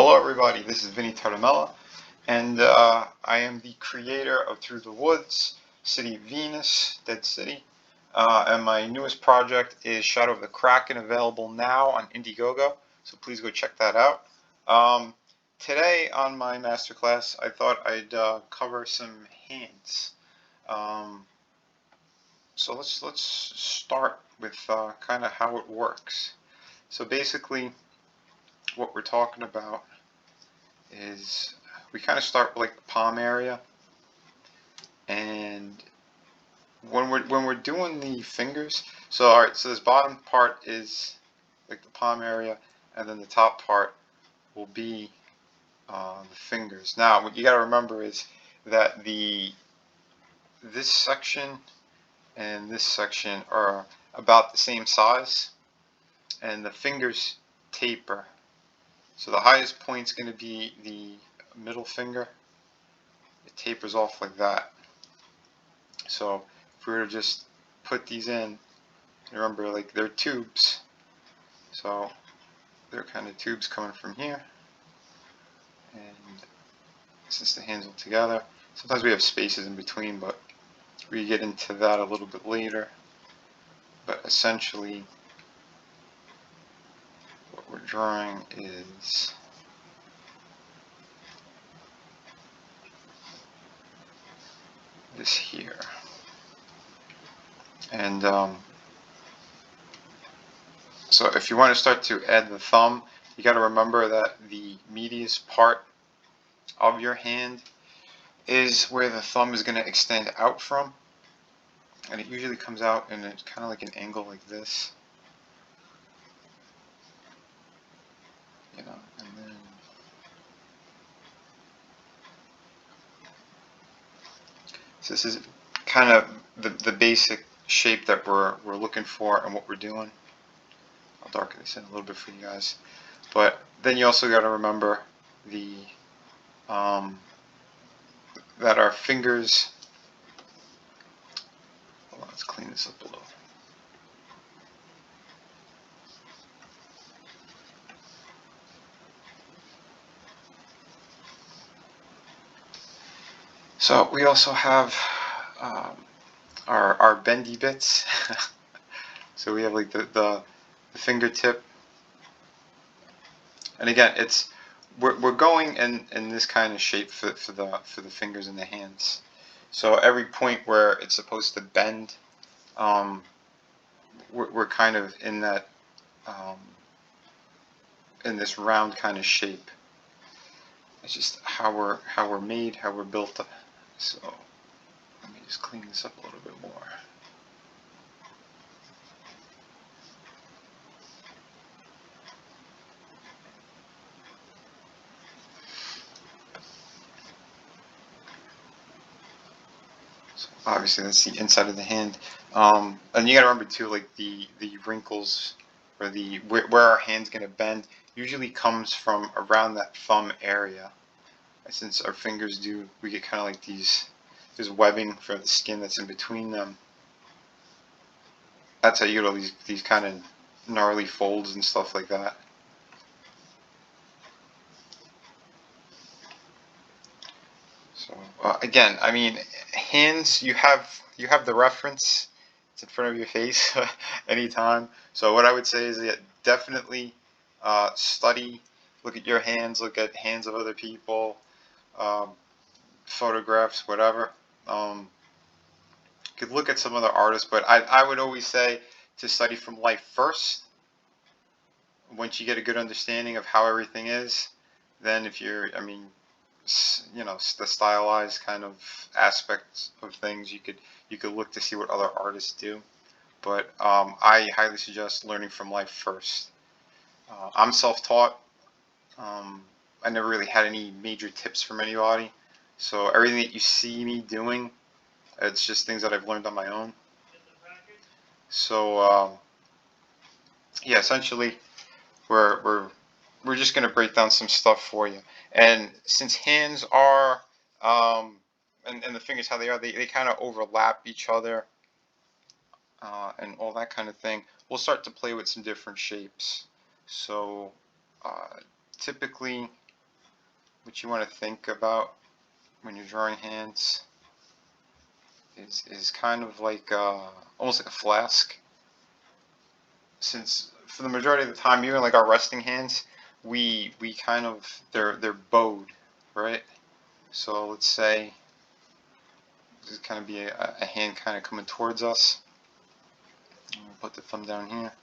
Hello everybody, this is Vinnieart, and I am the creator of Through the Woods, City of Venus, Dead City, and my newest project is Shadow of the Kraken, available now on Indiegogo, so please go check that out. Today on my masterclass, I thought I'd cover some hands. So let's start with kind of how it works. So basically, what we're talking about is we kind of start with like the palm area, and when we're doing the fingers, so alright, so this bottom part is like the palm area, and then the top part will be the fingers. Now what you got to remember is that this section and this section are about the same size, and the fingers taper. So the highest point is going to be the middle finger. It tapers off like that. So if we were to just put these in, remember, like, they're tubes. So they're kind of tubes coming from here. And since the hands are together, sometimes we have spaces in between, but we get into that a little bit later. But essentially, what we're drawing is this here. And so if you want to start to add the thumb, you got to remember that the meatiest part of your hand is where the thumb is going to extend out from, and it usually comes out in kind of like an angle like this, you know, and then so this is kind of the basic shape that we're looking for and what we're doing. I'll darken this in a little bit for you guys, but then you also got to remember that our fingers, hold on, let's clean this up a little. So we also have our bendy bits. So we have like the fingertip, and again, we're going in this kind of shape for the fingers and the hands. So every point where it's supposed to bend, we're kind of in that in this round kind of shape. It's just how we're made, how we're built up. So let me just clean this up a little bit more. So obviously that's the inside of the hand, and you gotta remember too, like the wrinkles or where our hand's gonna bend usually comes from around that thumb area. And since our fingers we get kind of like there's webbing for the skin that's in between them. That's how you get all these kind of gnarly folds and stuff like that. So again, I mean, hands, you have the reference. It's in front of your face anytime. So what I would say is that definitely study, look at your hands, look at hands of other people, photographs, whatever. You could look at some other artists, but I would always say to study from life first. Once you get a good understanding of how everything is, then if you're, I mean, you know, the stylized kind of aspects of things, you could look to see what other artists do. But I highly suggest learning from life first. I'm self-taught. I never really had any major tips from anybody, so everything that you see me doing, it's just things that I've learned on my own. So yeah, essentially we're just going to break down some stuff for you. And since hands are and the fingers how they are, they kind of overlap each other and all that kind of thing, we'll start to play with some different shapes. So typically what you want to think about when you're drawing hands is kind of like almost like a flask. Since for the majority of the time, even like our resting hands, we kind of they're bowed, right? So let's say this is kind of be a hand kind of coming towards us. We'll put the thumb down here.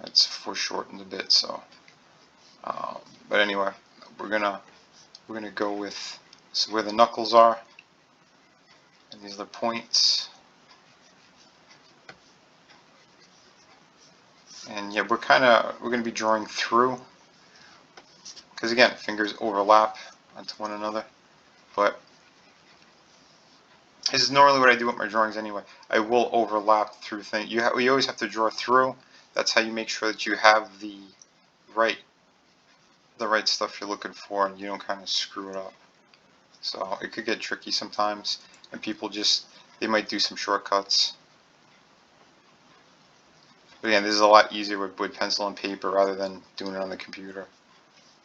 It's foreshortened a bit, so but anyway, we're gonna go with where the knuckles are, and these are the points, and yeah, we're gonna be drawing through, because again, fingers overlap onto one another. But this is normally what I do with my drawings anyway. I will overlap through things. You always have to draw through. That's how you make sure that you have the right stuff you're looking for, and you don't kind of screw it up. So it could get tricky sometimes, and people they might do some shortcuts. But again, this is a lot easier with pencil and paper rather than doing it on the computer.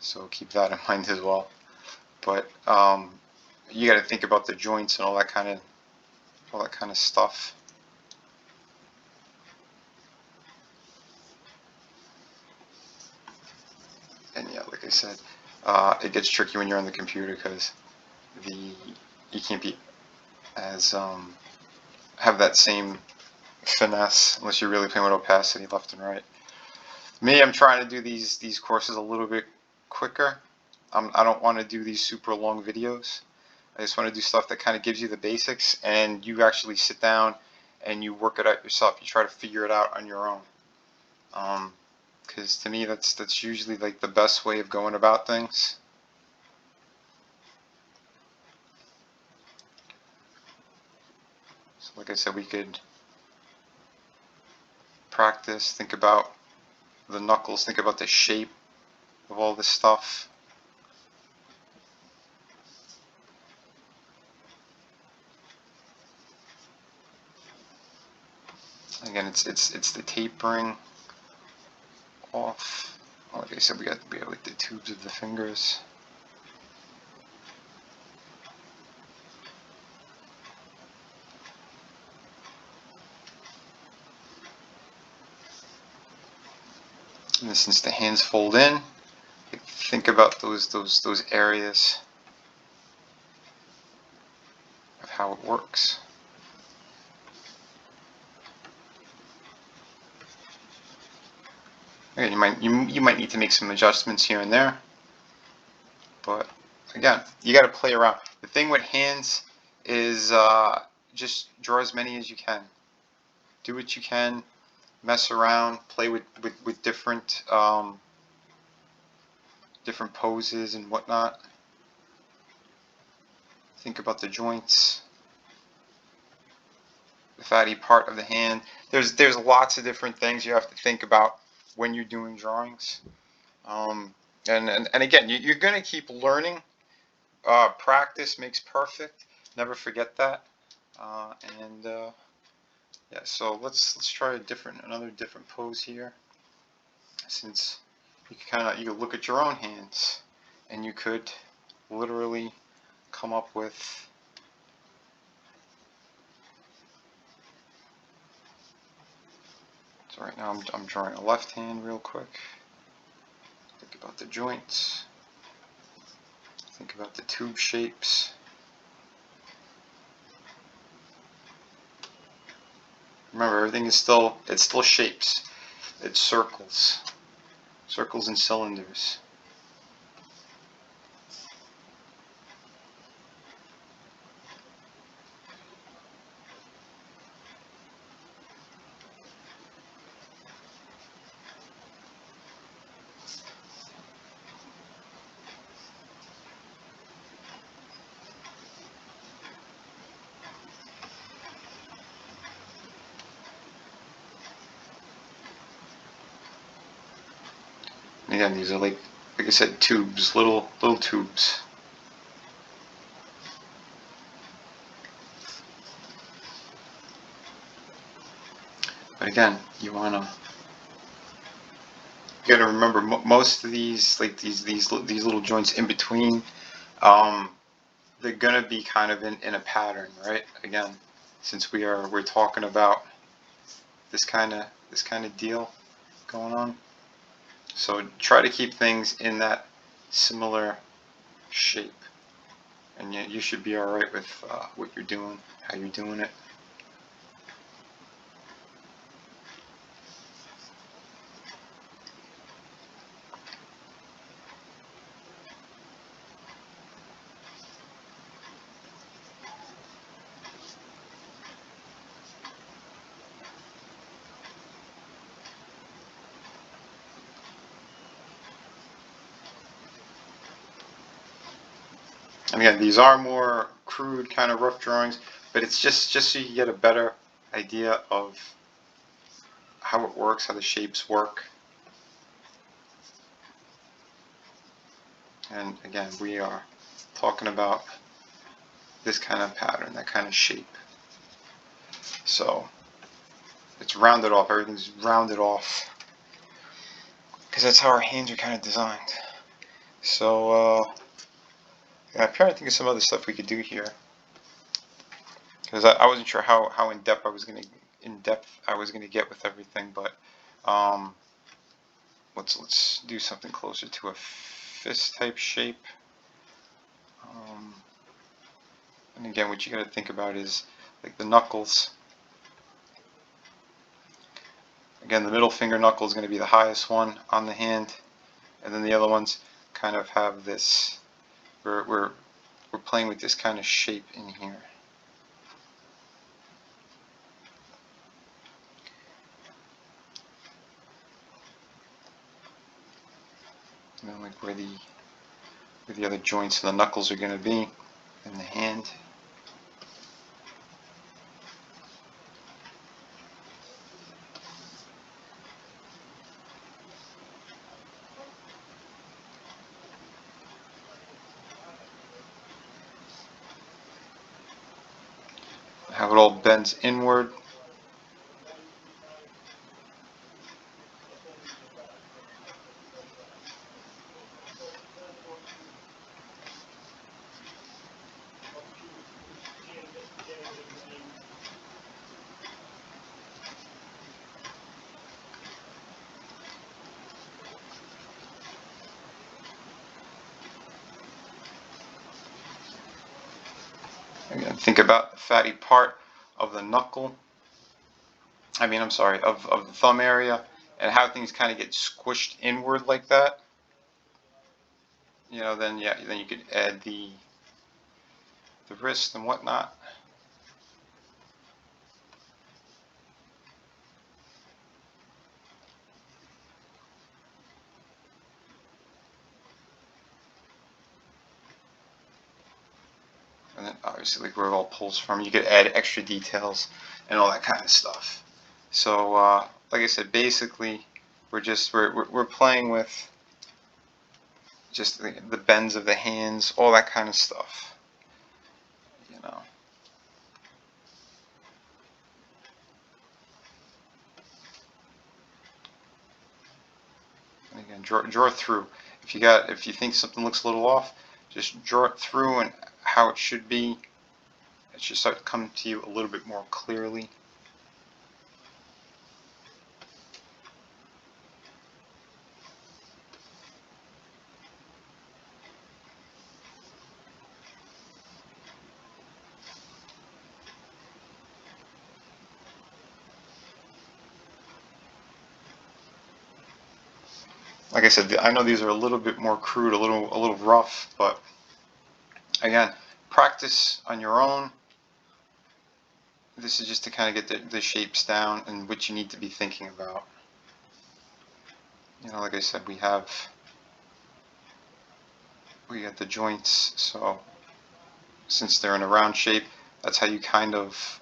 So keep that in mind as well. But you got to think about the joints and all that kind of stuff. And yeah, like I said, it gets tricky when you're on the computer because you can't be as have that same finesse unless you're really playing with opacity left and right. Me, I'm trying to do these courses a little bit quicker. I don't want to do these super long videos. I just want to do stuff that kind of gives you the basics, and you actually sit down and you work it out yourself. You try to figure it out on your own. Because to me, that's usually like the best way of going about things. So like I said, we could practice, think about the knuckles, think about the shape of all this stuff. Again, it's the tapering off. Like I said, we have like the tubes of the fingers. And since the hands fold in, think about those areas of how it works. Again, you might need to make some adjustments here and there, but again, you got to play around. The thing with hands is just draw as many as you can. Do what you can. Mess around. Play with different different poses and whatnot. Think about the joints, the fatty part of the hand. There's lots of different things you have to think about when you're doing drawings. And again, you're going to keep learning. Practice makes perfect. Never forget that. Yeah, so let's try another different pose here. Since you can look at your own hands, and you could literally come up with So right now I'm drawing a left hand real quick. Think about the joints. Think about the tube shapes. Remember, everything is still shapes. It's circles. Circles and cylinders. Again, these are like I said, tubes, little tubes. But again, you gotta remember most of these, like these little joints in between, they're gonna be kind of in a pattern, right? Again, since we're talking about this kind of deal going on, so try to keep things in that similar shape, and you should be all right with what you're doing, how you're doing it. And again, these are more crude, kind of rough drawings, but it's just so you get a better idea of how it works, how the shapes work. And again, we are talking about this kind of pattern, that kind of shape. So it's rounded off, everything's rounded off, because that's how our hands are kind of designed. So I'm trying to think of some other stuff we could do here, because I wasn't sure how in depth I was gonna get with everything, but let's do something closer to a fist type shape. And again, what you got to think about is like the knuckles. Again, the middle finger knuckle is going to be the highest one on the hand, and then the other ones kind of have this. We're playing with this kind of shape in here. And then like where the other joints of the knuckles are going to be in the hand. How it all bends inward. Again, think about the fatty part of the knuckle. I'm sorry, of the thumb area, and how things kind of get squished inward like that. Then you could add the wrist and whatnot. And then obviously like where it all pulls from, you could add extra details and all that kind of stuff. So like I said, basically we're playing with just the bends of the hands, all that kind of stuff. And again, draw through. If you think something looks a little off, just draw it through and how it should be. It should start to come to you a little bit more clearly. Like I said, I know these are a little bit more crude, a little rough, but again, practice on your own. This is just to kind of get the shapes down and what you need to be thinking about. Like I said, we got the joints, so since they're in a round shape, that's how you kind of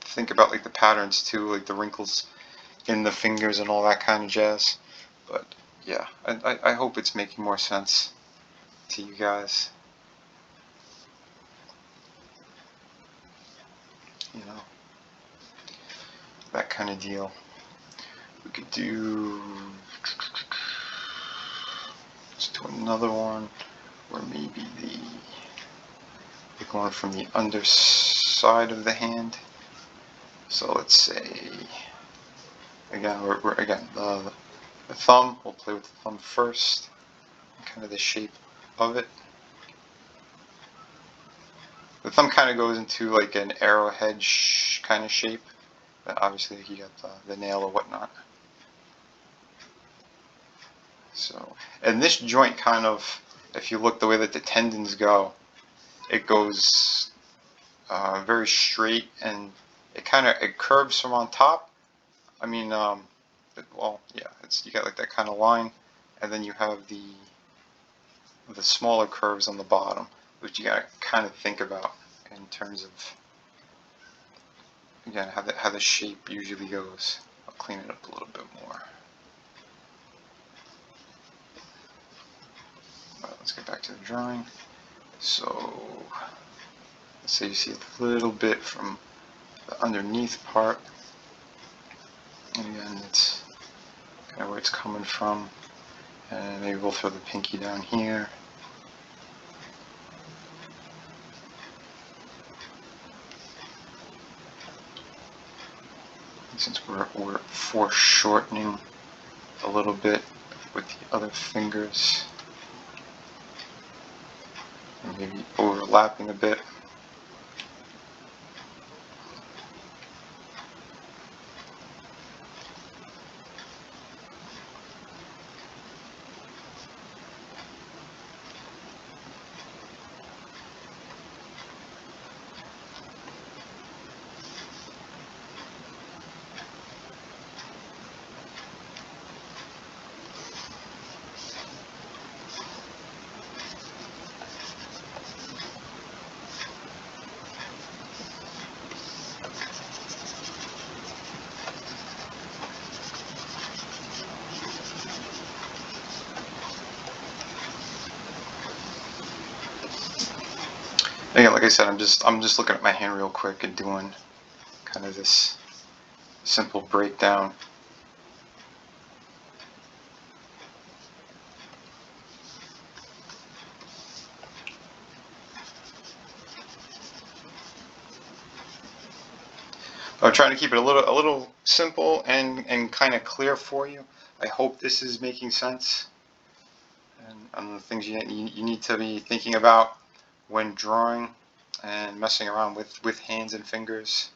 think about like the patterns too, like the wrinkles in the fingers and all that kind of jazz. But yeah, I hope it's making more sense to you guys. that kind of deal. We could do, let's do another one where maybe the going from the underside of the hand. So let's say, again, the thumb, we'll play with the thumb first, kind of the shape of it. The thumb kind of goes into like an arrowhead kind of shape, but obviously you got the nail or whatnot. So, and this joint kind of, if you look the way that the tendons go, it goes very straight, and it curves from on top. I mean, well, yeah, you got like that kind of line, and then you have the smaller curves on the bottom, which you gotta kind of think about in terms of, again, how the shape usually goes. I'll clean it up a little bit more. Let's get back to the drawing. So, let's say you see a little bit from the underneath part. And again, it's kind of where it's coming from. And maybe we'll throw the pinky down here. And since we're foreshortening a little bit with the other fingers, and maybe overlapping a bit. Again, like I said, I'm just looking at my hand real quick and doing kind of this simple breakdown. I'm trying to keep it a little simple and kind of clear for you. I hope this is making sense, and the things you need to be thinking about when drawing and messing around with hands and fingers.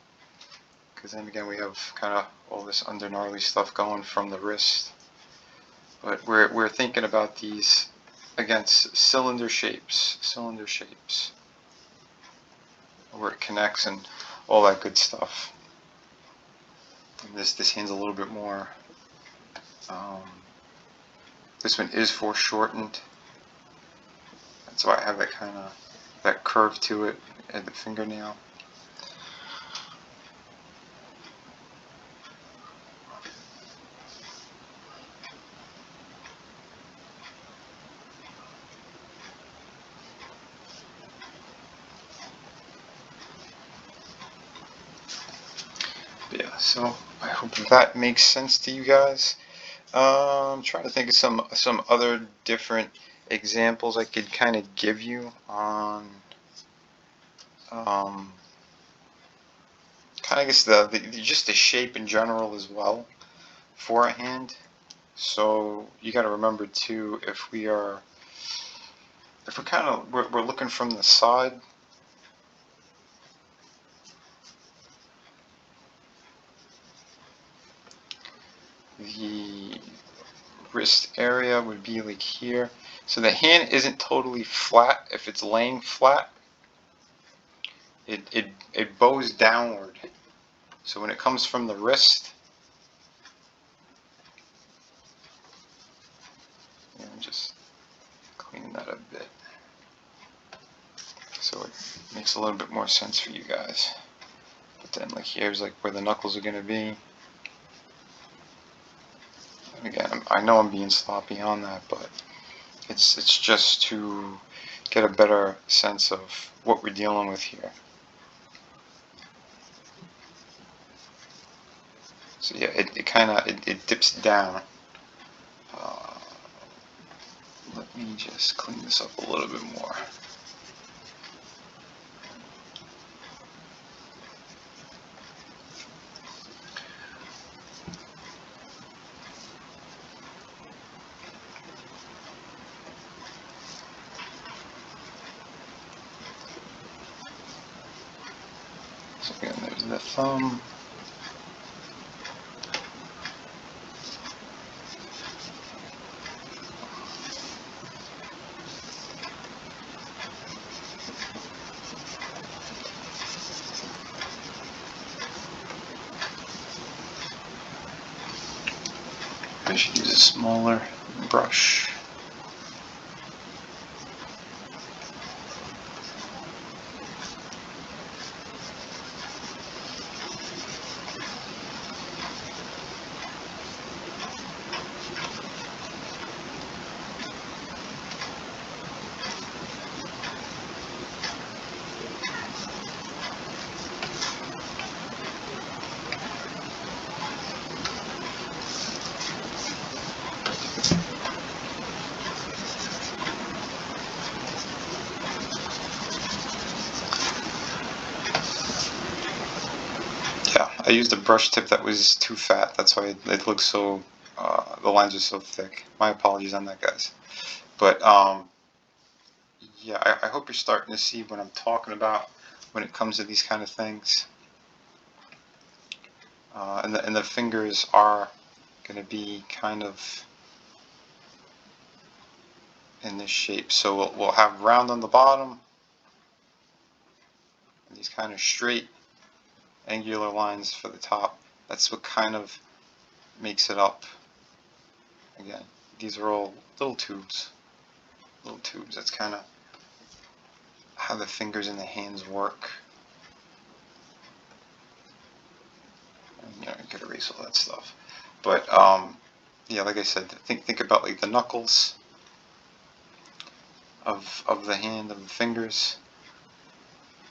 Because then again, we have kind of all this under gnarly stuff going from the wrist. But we're thinking about these, again, cylinder shapes, where it connects and all that good stuff. And this hand's a little bit more. This one is foreshortened. That's why I have that curve to it at the fingernail. Yeah, so I hope that makes sense to you guys. I'm trying to think of some other different examples I could kind of give you on kind of, I guess, just the shape in general as well for a hand. So you got to remember too, if we're looking from the side, the wrist area would be like here. So the hand isn't totally flat. If it's laying flat, it bows downward. So when it comes from the wrist, I'm just cleaning that a bit so it makes a little bit more sense for you guys. But then like here's like where the knuckles are going to be. And again, I know I'm being sloppy on that, but it's just to get a better sense of what we're dealing with here. So yeah, it kind of it dips down. Uh, Let me just clean this up a little bit more. So again, there's the thumb. I should use a smaller brush. Yeah, I used a brush tip that was too fat. That's why it looks so, the lines are so thick. My apologies on that, guys. But yeah, I hope you're starting to see what I'm talking about when it comes to these kind of things. And the fingers are going to be kind of in this shape. So we'll have round on the bottom, and these kind of straight angular lines for the top. That's what kind of makes it up. Again, these are all little tubes. Little tubes. That's kind of how the fingers and the hands work. And, you know, you could erase all that stuff. But yeah, like I said, think about like the knuckles of the hand, of the fingers.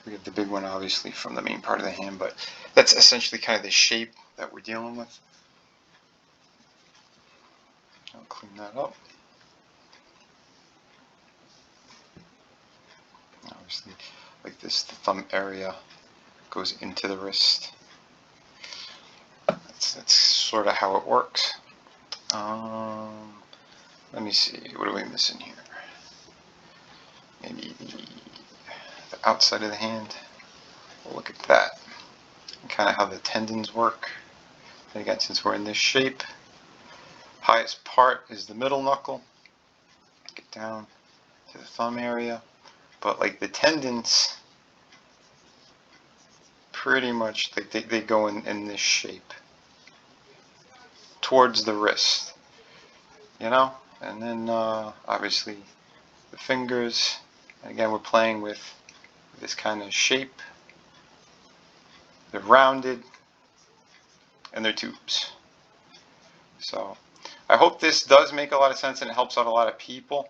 We have the big one obviously from the main part of the hand, but that's essentially kind of the shape that we're dealing with. I'll clean that up. Obviously, like this, the thumb area goes into the wrist. That's sort of how it works. Let me see, what are we missing here? Maybe the outside of the hand. We'll look at that. And kind of how the tendons work. And again, since we're in this shape, highest part is the middle knuckle. Get down to the thumb area. But like the tendons, pretty much they go in this shape towards the wrist, you know. And then obviously the fingers. And again, we're playing with this kind of shape. They're rounded and they're tubes. So I hope this does make a lot of sense and it helps out a lot of people.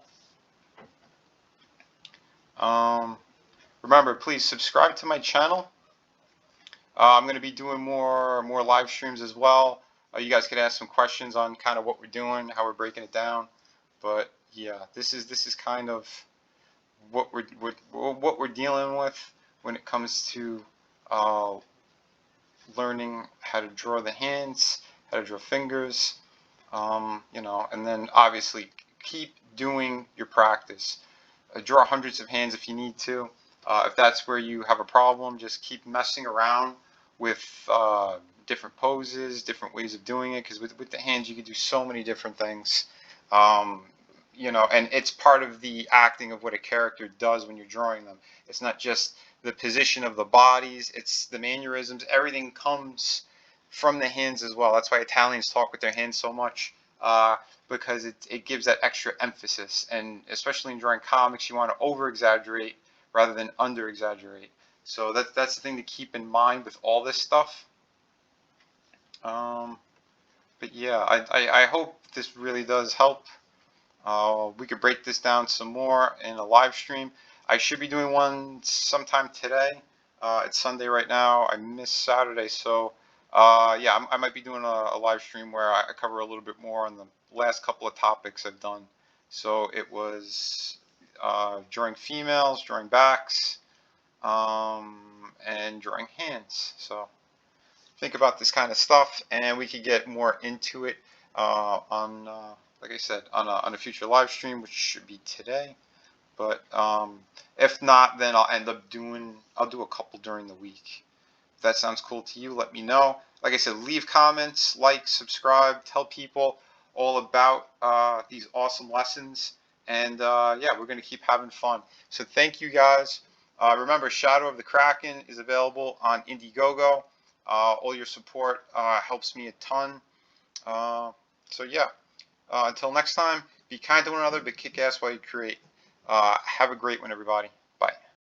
Remember, please subscribe to my channel. I'm going to be doing more live streams as well. You guys could ask some questions on kind of what we're doing, how we're breaking it down. But yeah, this is kind of what we're dealing with when it comes to learning how to draw the hands, how to draw fingers, you know, and then obviously keep doing your practice. Draw hundreds of hands if you need to. If that's where you have a problem, just keep messing around with different poses, different ways of doing it, because with the hands you can do so many different things. You know, and it's part of the acting of what a character does when you're drawing them. It's not just the position of the bodies, it's the mannerisms. Everything comes from the hands as well. That's why Italians talk with their hands so much, because it gives that extra emphasis. And especially in drawing comics, you want to over-exaggerate rather than under-exaggerate. So that's the thing to keep in mind with all this stuff. But yeah, I hope this really does help. We could break this down some more in a live stream. I should be doing one sometime today. It's Sunday right now. I missed Saturday, so yeah, I might be doing a live stream where I cover a little bit more on the last couple of topics I've done. So it was drawing females, drawing backs, and drawing hands. So think about this kind of stuff, and we could get more into it on, like I said, on a future live stream, which should be today. But if not, then I'll do a couple during the week. If that sounds cool to you, let me know. Like I said, leave comments, like, subscribe, tell people all about these awesome lessons. And yeah, we're going to keep having fun. So thank you guys. Remember, Shadow of the Kraken is available on Indiegogo. All your support helps me a ton. So yeah, until next time, be kind to one another, but kick ass while you create. Have a great one, everybody.